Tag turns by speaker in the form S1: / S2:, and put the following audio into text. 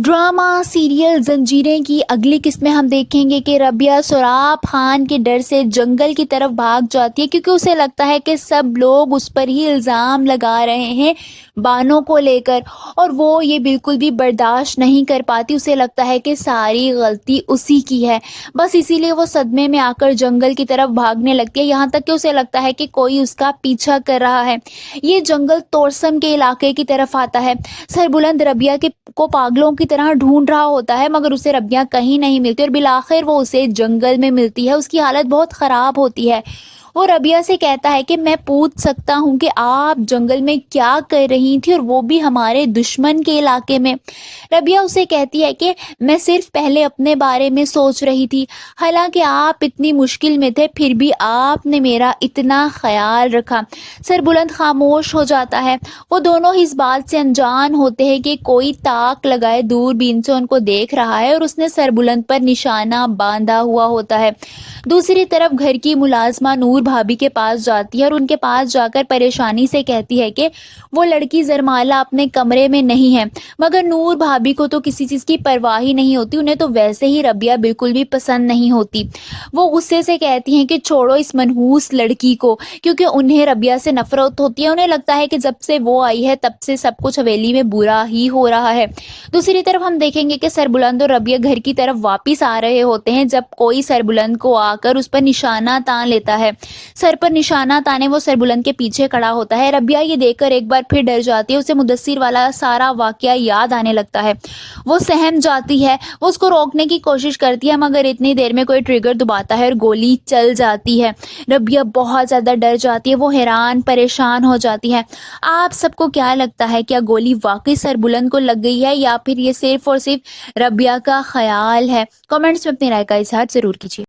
S1: Drama serial जंजीरें की अगली किस्त में हम देखेंगे कि रबिया सौराब खान के डर से जंगल की तरफ भाग जाती है, क्योंकि उसे लगता है कि सब लोग उस पर ही इल्ज़ाम लगा रहे हैं बानों को लेकर, और वो ये बिल्कुल भी बर्दाश्त नहीं कर पाती। उसे लगता है कि सारी गलती उसी की है, बस इसीलिए वो सदमे में आकर जंगल की तरफ भागने लगती है। यहाँ तक कि उसे लगता है कि कोई उसका पीछा कर रहा है। ये जंगल तोरसम के इलाके की तरफ आता है। सरबुलंद रबिया के को पागलों की तरह ढूंढ रहा होता है, मगर उसे रबिया कहीं नहीं मिलती और बिलाखिर वो उसे जंगल में मिलती है। उसकी हालत बहुत ख़राब होती है। वो रबिया से कहता है कि मैं पूछ सकता हूँ कि आप जंगल में क्या कर रही थी, और वो भी हमारे दुश्मन के इलाके में। रबिया उसे कहती है कि मैं सिर्फ पहले अपने बारे में सोच रही थी, हालांकि आप इतनी मुश्किल में थे फिर भी आपने मेरा इतना ख्याल रखा। सरबुलंद खामोश हो जाता है। वो दोनों इस बात से अनजान होते हैं कि कोई ताक लगाए दूरबीन से उनको देख रहा है और उसने सरबुलंद पर निशाना बांधा हुआ होता है। दूसरी तरफ घर की मुलाजमा नूर भाभी के पास जाती है और उनके पास जाकर परेशानी से कहती है कि वो लड़की जरमाला अपने कमरे में नहीं है। मगर नूर भाभी को तो किसी चीज़ की परवाह ही नहीं होती, उन्हें तो वैसे ही रबिया बिल्कुल भी पसंद नहीं होती। वो गुस्से से कहती हैं कि छोड़ो इस मनहूस लड़की को, क्योंकि उन्हें रबिया से नफरत होती है। उन्हें लगता है कि जब से वो आई है तब से सब कुछ हवेली में बुरा ही हो रहा है। दूसरी तरफ हम देखेंगे कि सरबुलंद और रबिया घर की तरफ वापिस आ रहे होते हैं जब कोई सरबुलंद को आकर उस पर निशाना तान लेता है। सर पर निशाना ताने वो सरबुलंद के पीछे खड़ा होता है। रबिया ये देखकर एक बार फिर डर जाती है। उसे मुदस्सिर वाला सारा वाकया याद आने लगता है। वो सहम जाती है। वो उसको रोकने की कोशिश करती है, मगर इतनी देर में कोई ट्रिगर दबाता है और गोली चल जाती है। रबिया बहुत ज़्यादा डर जाती है। वो हैरान परेशान हो जाती है। आप सबको क्या लगता है, क्या गोली वाकई सरबुलंद को लग गई है या फिर ये सिर्फ और सिर्फ रबिया का ख्याल है? कमेंट्स में अपनी राय का इजहार ज़रूर कीजिए।